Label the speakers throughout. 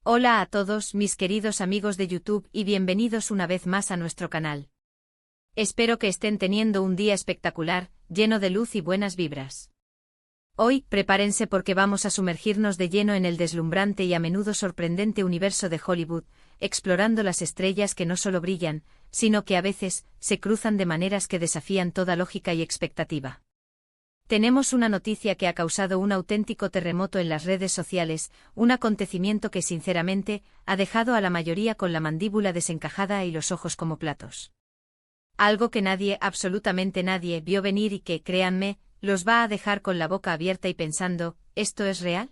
Speaker 1: Hola a todos mis queridos amigos de YouTube y bienvenidos una vez más a nuestro canal. Espero que estén teniendo un día espectacular, lleno de luz y buenas vibras. Hoy, prepárense porque vamos a sumergirnos de lleno en el deslumbrante y a menudo sorprendente universo de Hollywood, explorando las estrellas que no solo brillan, sino que a veces se cruzan de maneras que desafían toda lógica y expectativa. Tenemos una noticia que ha causado un auténtico terremoto en las redes sociales, un acontecimiento que sinceramente ha dejado a la mayoría con la mandíbula desencajada y los ojos como platos. Algo que nadie, absolutamente nadie, vio venir y que, créanme, los va a dejar con la boca abierta y pensando, ¿esto es real?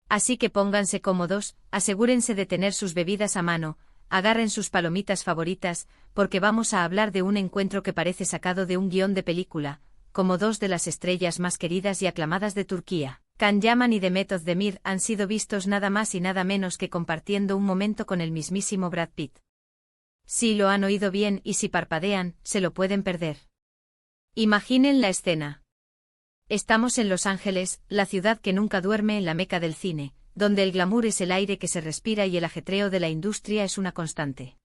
Speaker 1: Así que pónganse cómodos, asegúrense de tener sus bebidas a mano, agarren sus palomitas favoritas, porque vamos a hablar de un encuentro que parece sacado de un guión de película, como dos de las estrellas más queridas y aclamadas de Turquía, Can Yaman y Demet Özdemir, han sido vistos nada más y nada menos que compartiendo un momento con el mismísimo Brad Pitt. Si lo han oído bien y si parpadean, se lo pueden perder. Imaginen la escena. Estamos en Los Ángeles, la ciudad que nunca duerme, en la meca del cine, donde el glamour es el aire que se respira y el ajetreo de la industria es una constante.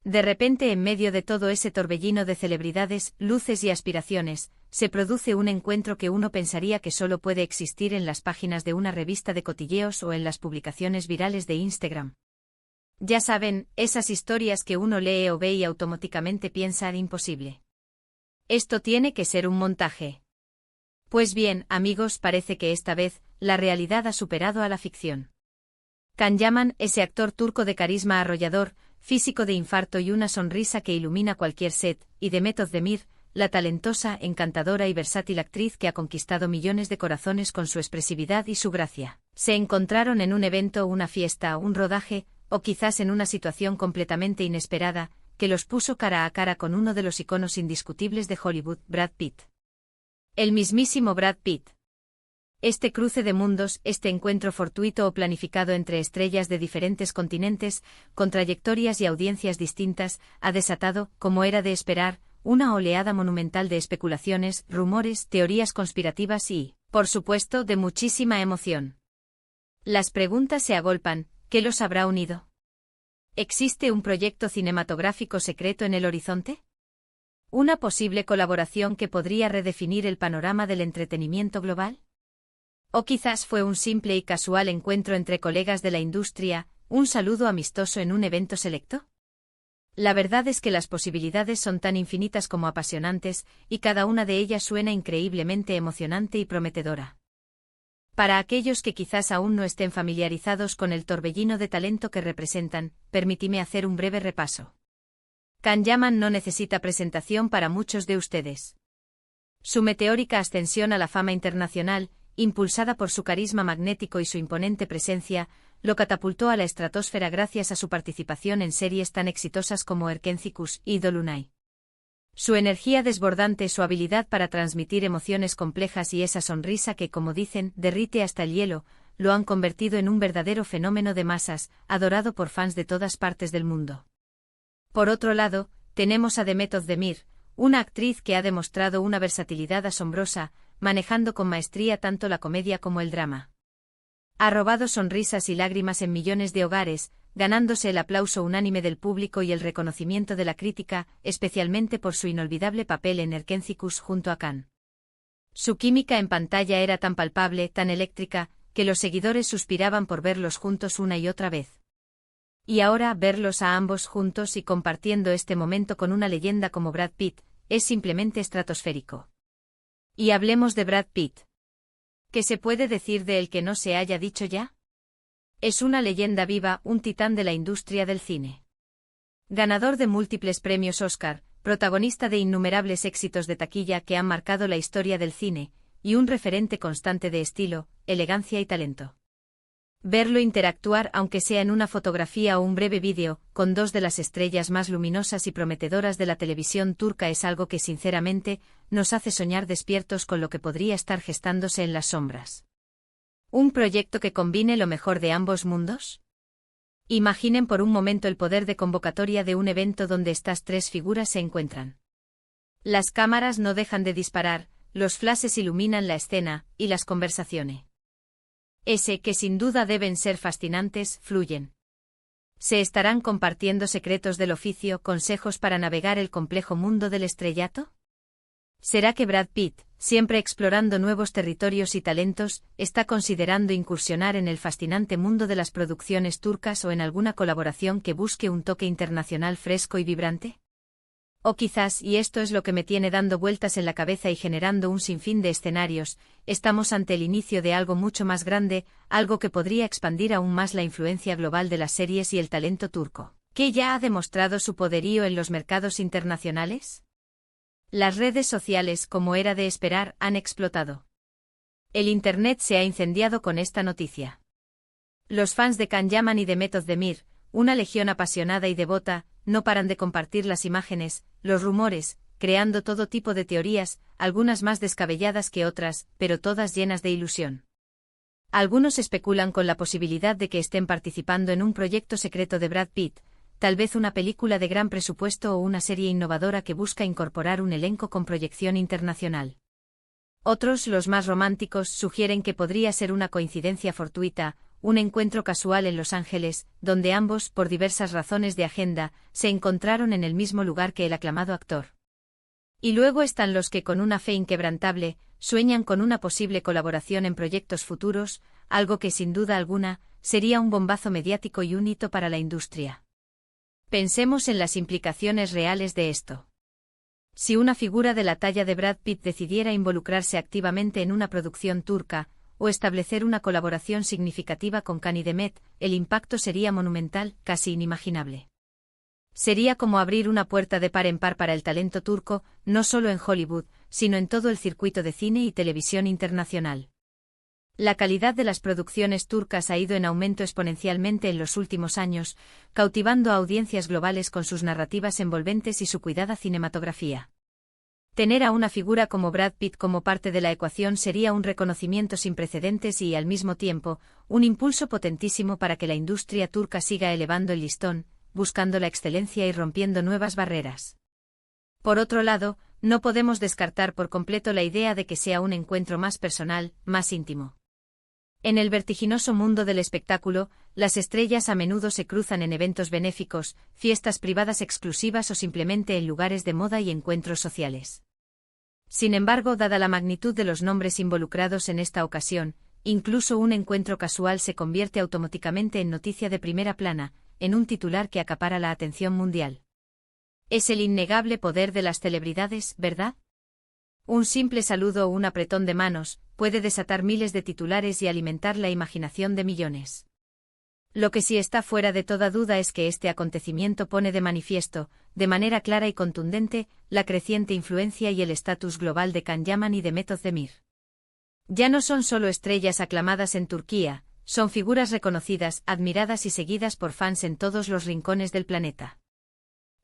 Speaker 1: De repente, en medio de todo ese torbellino de celebridades, luces y aspiraciones, se produce un encuentro que uno pensaría que solo puede existir en las páginas de una revista de cotilleos o en las publicaciones virales de Instagram. Ya saben, esas historias que uno lee o ve y automáticamente piensa imposible. Esto tiene que ser un montaje. Pues bien, amigos, parece que esta vez, la realidad ha superado a la ficción. Can Yaman, ese actor turco de carisma arrollador, físico de infarto y una sonrisa que ilumina cualquier set, y Demet Özdemir, la talentosa, encantadora y versátil actriz que ha conquistado millones de corazones con su expresividad y su gracia, se encontraron en un evento, una fiesta, un rodaje, o quizás en una situación completamente inesperada, que los puso cara a cara con uno de los iconos indiscutibles de Hollywood, Brad Pitt. El mismísimo Brad Pitt. Este cruce de mundos, este encuentro fortuito o planificado entre estrellas de diferentes continentes, con trayectorias y audiencias distintas, ha desatado, como era de esperar, una oleada monumental de especulaciones, rumores, teorías conspirativas y, por supuesto, de muchísima emoción. Las preguntas se agolpan: ¿qué los habrá unido? ¿Existe un proyecto cinematográfico secreto en el horizonte? ¿Una posible colaboración que podría redefinir el panorama del entretenimiento global? ¿O quizás fue un simple y casual encuentro entre colegas de la industria, un saludo amistoso en un evento selecto? La verdad es que las posibilidades son tan infinitas como apasionantes, y cada una de ellas suena increíblemente emocionante y prometedora. Para aquellos que quizás aún no estén familiarizados con el torbellino de talento que representan, permíteme hacer un breve repaso. Can Yaman no necesita presentación para muchos de ustedes. Su meteórica ascensión a la fama internacional, impulsada por su carisma magnético y su imponente presencia, lo catapultó a la estratosfera gracias a su participación en series tan exitosas como Erkencikus y Dolunay. Su energía desbordante, su habilidad para transmitir emociones complejas y esa sonrisa que, como dicen, derrite hasta el hielo, lo han convertido en un verdadero fenómeno de masas, adorado por fans de todas partes del mundo. Por otro lado, tenemos a Demet Özdemir, una actriz que ha demostrado una versatilidad asombrosa, manejando con maestría tanto la comedia como el drama. Ha robado sonrisas y lágrimas en millones de hogares, ganándose el aplauso unánime del público y el reconocimiento de la crítica, especialmente por su inolvidable papel en Erkencikus junto a Can. Su química en pantalla era tan palpable, tan eléctrica, que los seguidores suspiraban por verlos juntos una y otra vez. Y ahora, verlos a ambos juntos y compartiendo este momento con una leyenda como Brad Pitt, es simplemente estratosférico. Y hablemos de Brad Pitt. ¿Qué se puede decir de él que no se haya dicho ya? Es una leyenda viva, un titán de la industria del cine. Ganador de múltiples premios Oscar, protagonista de innumerables éxitos de taquilla que han marcado la historia del cine, y un referente constante de estilo, elegancia y talento. Verlo interactuar, aunque sea en una fotografía o un breve vídeo, con dos de las estrellas más luminosas y prometedoras de la televisión turca es algo que sinceramente nos hace soñar despiertos con lo que podría estar gestándose en las sombras. ¿Un proyecto que combine lo mejor de ambos mundos? Imaginen por un momento el poder de convocatoria de un evento donde estas tres figuras se encuentran. Las cámaras no dejan de disparar, los flashes iluminan la escena, y las conversaciones Ese que sin duda deben ser fascinantes, fluyen. ¿Se estarán compartiendo secretos del oficio, consejos para navegar el complejo mundo del estrellato? ¿Será que Brad Pitt, siempre explorando nuevos territorios y talentos, está considerando incursionar en el fascinante mundo de las producciones turcas o en alguna colaboración que busque un toque internacional fresco y vibrante? O quizás, y esto es lo que me tiene dando vueltas en la cabeza y generando un sinfín de escenarios, estamos ante el inicio de algo mucho más grande, algo que podría expandir aún más la influencia global de las series y el talento turco, que ya ha demostrado su poderío en los mercados internacionales. Las redes sociales, como era de esperar, han explotado. El Internet se ha incendiado con esta noticia. Los fans de Can Yaman y de Method Demir, una legión apasionada y devota, no paran de compartir las imágenes, los rumores, creando todo tipo de teorías, algunas más descabelladas que otras, pero todas llenas de ilusión. Algunos especulan con la posibilidad de que estén participando en un proyecto secreto de Brad Pitt, tal vez una película de gran presupuesto o una serie innovadora que busca incorporar un elenco con proyección internacional. Otros, los más románticos, sugieren que podría ser una coincidencia fortuita, un encuentro casual en Los Ángeles, donde ambos, por diversas razones de agenda, se encontraron en el mismo lugar que el aclamado actor. Y luego están los que, con una fe inquebrantable, sueñan con una posible colaboración en proyectos futuros, algo que sin duda alguna, sería un bombazo mediático y un hito para la industria. Pensemos en las implicaciones reales de esto. Si una figura de la talla de Brad Pitt decidiera involucrarse activamente en una producción turca, o establecer una colaboración significativa con Can y Demet, el impacto sería monumental, casi inimaginable. Sería como abrir una puerta de par en par para el talento turco, no solo en Hollywood, sino en todo el circuito de cine y televisión internacional. La calidad de las producciones turcas ha ido en aumento exponencialmente en los últimos años, cautivando a audiencias globales con sus narrativas envolventes y su cuidada cinematografía. Tener a una figura como Brad Pitt como parte de la ecuación sería un reconocimiento sin precedentes y, al mismo tiempo, un impulso potentísimo para que la industria turca siga elevando el listón, buscando la excelencia y rompiendo nuevas barreras. Por otro lado, no podemos descartar por completo la idea de que sea un encuentro más personal, más íntimo. En el vertiginoso mundo del espectáculo, las estrellas a menudo se cruzan en eventos benéficos, fiestas privadas exclusivas o simplemente en lugares de moda y encuentros sociales. Sin embargo, dada la magnitud de los nombres involucrados en esta ocasión, incluso un encuentro casual se convierte automáticamente en noticia de primera plana, en un titular que acapara la atención mundial. Es el innegable poder de las celebridades, ¿verdad? Un simple saludo o un apretón de manos puede desatar miles de titulares y alimentar la imaginación de millones. Lo que sí está fuera de toda duda es que este acontecimiento pone de manifiesto, de manera clara y contundente, la creciente influencia y el estatus global de Can Yaman y de Method Demir. Ya no son solo estrellas aclamadas en Turquía, son figuras reconocidas, admiradas y seguidas por fans en todos los rincones del planeta.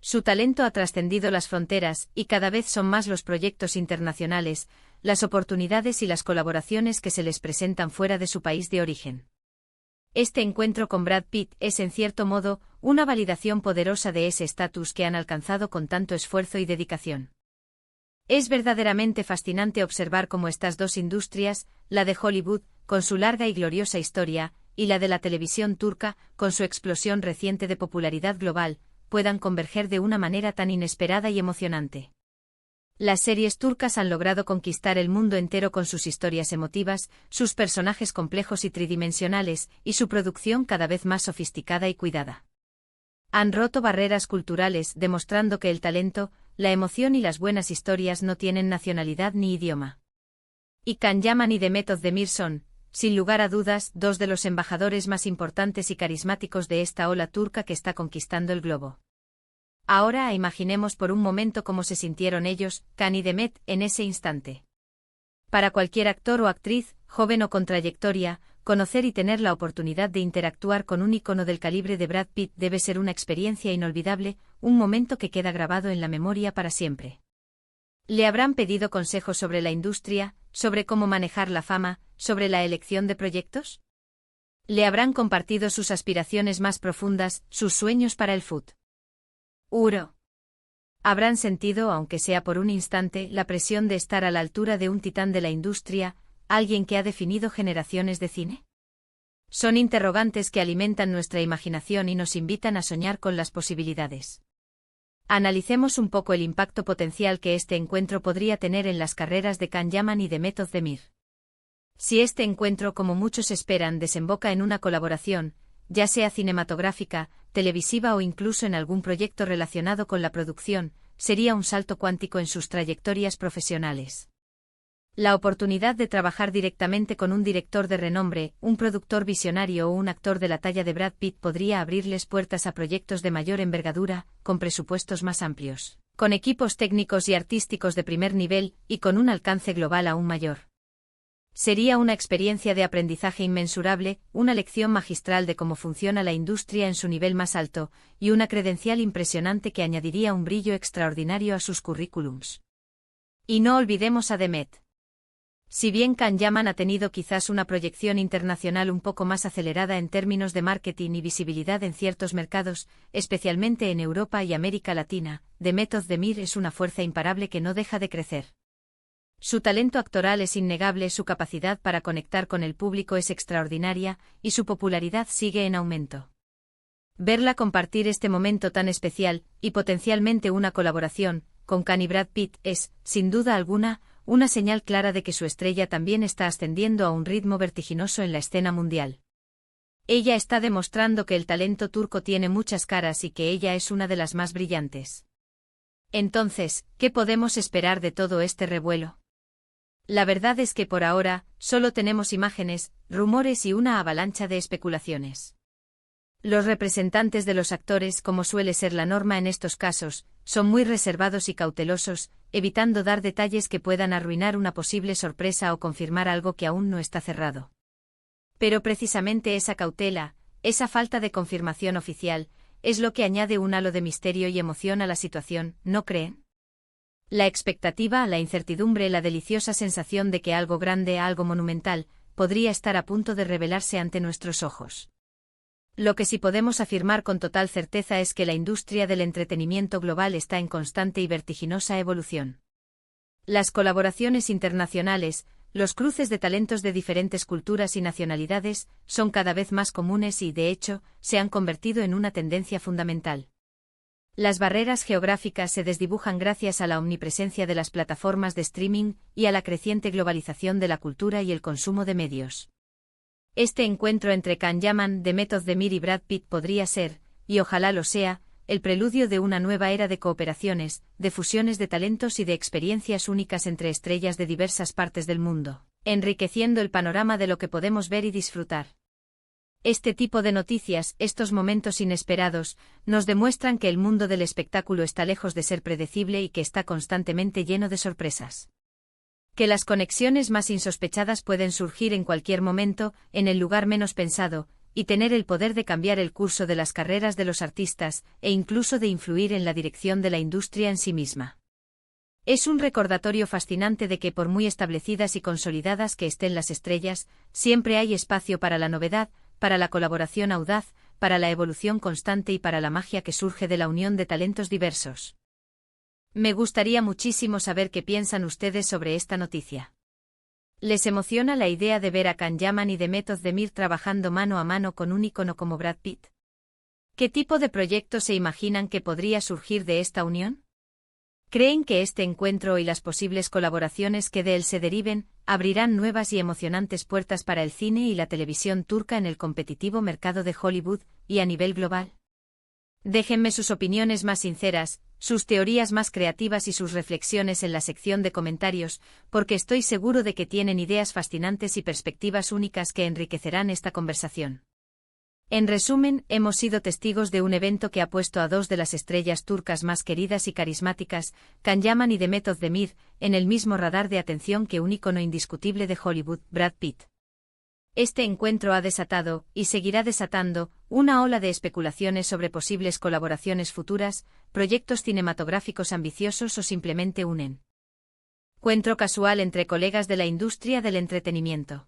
Speaker 1: Su talento ha trascendido las fronteras, y cada vez son más los proyectos internacionales, las oportunidades y las colaboraciones que se les presentan fuera de su país de origen. Este encuentro con Brad Pitt es, en cierto modo, una validación poderosa de ese estatus que han alcanzado con tanto esfuerzo y dedicación. Es verdaderamente fascinante observar cómo estas dos industrias, la de Hollywood, con su larga y gloriosa historia, y la de la televisión turca, con su explosión reciente de popularidad global, puedan converger de una manera tan inesperada y emocionante. Las series turcas han logrado conquistar el mundo entero con sus historias emotivas, sus personajes complejos y tridimensionales, y su producción cada vez más sofisticada y cuidada. Han roto barreras culturales, demostrando que el talento, la emoción y las buenas historias no tienen nacionalidad ni idioma. Y Can Yaman y Method Demir son, sin lugar a dudas, dos de los embajadores más importantes y carismáticos de esta ola turca que está conquistando el globo. Ahora imaginemos por un momento cómo se sintieron ellos, Can y Demet, en ese instante. Para cualquier actor o actriz, joven o con trayectoria, conocer y tener la oportunidad de interactuar con un ícono del calibre de Brad Pitt debe ser una experiencia inolvidable, un momento que queda grabado en la memoria para siempre. ¿Le habrán pedido consejos sobre la industria, sobre cómo manejar la fama, sobre la elección de proyectos? ¿Le habrán compartido sus aspiraciones más profundas, sus sueños para el futuro? ¿Habrán sentido, aunque sea por un instante, la presión de estar a la altura de un titán de la industria, alguien que ha definido generaciones de cine? Son interrogantes que alimentan nuestra imaginación y nos invitan a soñar con las posibilidades. Analicemos un poco el impacto potencial que este encuentro podría tener en las carreras de Can Yaman y de Method Demir. Si este encuentro, como muchos esperan, desemboca en una colaboración, ya sea cinematográfica, televisiva o incluso en algún proyecto relacionado con la producción, sería un salto cuántico en sus trayectorias profesionales. La oportunidad de trabajar directamente con un director de renombre, un productor visionario o un actor de la talla de Brad Pitt podría abrirles puertas a proyectos de mayor envergadura, con presupuestos más amplios, con equipos técnicos y artísticos de primer nivel y con un alcance global aún mayor. Sería una experiencia de aprendizaje inmensurable, una lección magistral de cómo funciona la industria en su nivel más alto, y una credencial impresionante que añadiría un brillo extraordinario a sus currículums. Y no olvidemos a Demet. Si bien Can Yaman ha tenido quizás una proyección internacional un poco más acelerada en términos de marketing y visibilidad en ciertos mercados, especialmente en Europa y América Latina, The Method Demir es una fuerza imparable que no deja de crecer. Su talento actoral es innegable, su capacidad para conectar con el público es extraordinaria, y su popularidad sigue en aumento. Verla compartir este momento tan especial, y potencialmente una colaboración, con Can y Brad Pitt es, sin duda alguna, una señal clara de que su estrella también está ascendiendo a un ritmo vertiginoso en la escena mundial. Ella está demostrando que el talento turco tiene muchas caras y que ella es una de las más brillantes. Entonces, ¿qué podemos esperar de todo este revuelo? La verdad es que por ahora, solo tenemos imágenes, rumores y una avalancha de especulaciones. Los representantes de los actores, como suele ser la norma en estos casos, son muy reservados y cautelosos, evitando dar detalles que puedan arruinar una posible sorpresa o confirmar algo que aún no está cerrado. Pero precisamente esa cautela, esa falta de confirmación oficial, es lo que añade un halo de misterio y emoción a la situación, ¿no creen? La expectativa, la incertidumbre, la deliciosa sensación de que algo grande, algo monumental, podría estar a punto de revelarse ante nuestros ojos. Lo que sí podemos afirmar con total certeza es que la industria del entretenimiento global está en constante y vertiginosa evolución. Las colaboraciones internacionales, los cruces de talentos de diferentes culturas y nacionalidades, son cada vez más comunes y, de hecho, se han convertido en una tendencia fundamental. Las barreras geográficas se desdibujan gracias a la omnipresencia de las plataformas de streaming y a la creciente globalización de la cultura y el consumo de medios. Este encuentro entre Can Yaman, The Method Demir y Brad Pitt podría ser, y ojalá lo sea, el preludio de una nueva era de cooperaciones, de fusiones de talentos y de experiencias únicas entre estrellas de diversas partes del mundo, enriqueciendo el panorama de lo que podemos ver y disfrutar. Este tipo de noticias, estos momentos inesperados, nos demuestran que el mundo del espectáculo está lejos de ser predecible y que está constantemente lleno de sorpresas. Que las conexiones más insospechadas pueden surgir en cualquier momento, en el lugar menos pensado, y tener el poder de cambiar el curso de las carreras de los artistas, e incluso de influir en la dirección de la industria en sí misma. Es un recordatorio fascinante de que por muy establecidas y consolidadas que estén las estrellas, siempre hay espacio para la novedad, para la colaboración audaz, para la evolución constante y para la magia que surge de la unión de talentos diversos. Me gustaría muchísimo saber qué piensan ustedes sobre esta noticia. ¿Les emociona la idea de ver a Can Yaman y The Method Demir trabajando mano a mano con un ícono como Brad Pitt? ¿Qué tipo de proyecto se imaginan que podría surgir de esta unión? ¿Creen que este encuentro y las posibles colaboraciones que de él se deriven abrirán nuevas y emocionantes puertas para el cine y la televisión turca en el competitivo mercado de Hollywood y a nivel global? Déjenme sus opiniones más sinceras, sus teorías más creativas y sus reflexiones en la sección de comentarios, porque estoy seguro de que tienen ideas fascinantes y perspectivas únicas que enriquecerán esta conversación. En resumen, hemos sido testigos de un evento que ha puesto a dos de las estrellas turcas más queridas y carismáticas, Can Yaman y The Method Demir, en el mismo radar de atención que un ícono indiscutible de Hollywood, Brad Pitt. Este encuentro ha desatado, y seguirá desatando, una ola de especulaciones sobre posibles colaboraciones futuras, proyectos cinematográficos ambiciosos o simplemente un encuentro casual entre colegas de la industria del entretenimiento.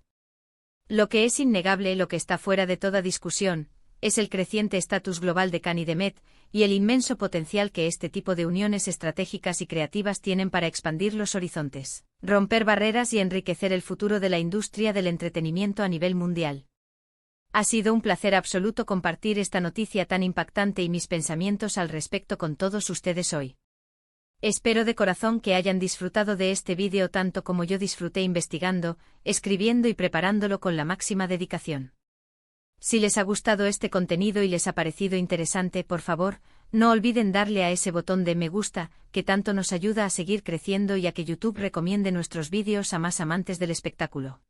Speaker 1: Lo que es innegable, lo que está fuera de toda discusión, es el creciente estatus global de Can y Demet, y el inmenso potencial que este tipo de uniones estratégicas y creativas tienen para expandir los horizontes, romper barreras y enriquecer el futuro de la industria del entretenimiento a nivel mundial. Ha sido un placer absoluto compartir esta noticia tan impactante y mis pensamientos al respecto con todos ustedes hoy. Espero de corazón que hayan disfrutado de este vídeo tanto como yo disfruté investigando, escribiendo y preparándolo con la máxima dedicación. Si les ha gustado este contenido y les ha parecido interesante, por favor, no olviden darle a ese botón de me gusta, que tanto nos ayuda a seguir creciendo y a que YouTube recomiende nuestros vídeos a más amantes del espectáculo.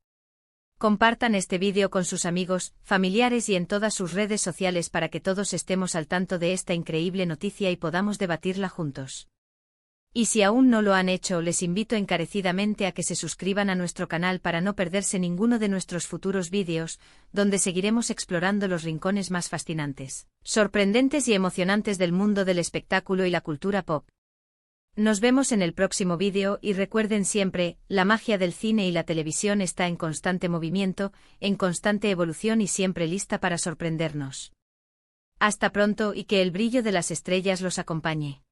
Speaker 1: Compartan este vídeo con sus amigos, familiares y en todas sus redes sociales para que todos estemos al tanto de esta increíble noticia y podamos debatirla juntos. Y si aún no lo han hecho, les invito encarecidamente a que se suscriban a nuestro canal para no perderse ninguno de nuestros futuros vídeos, donde seguiremos explorando los rincones más fascinantes, sorprendentes y emocionantes del mundo del espectáculo y la cultura pop. Nos vemos en el próximo vídeo y recuerden siempre, la magia del cine y la televisión está en constante movimiento, en constante evolución y siempre lista para sorprendernos. Hasta pronto y que el brillo de las estrellas los acompañe.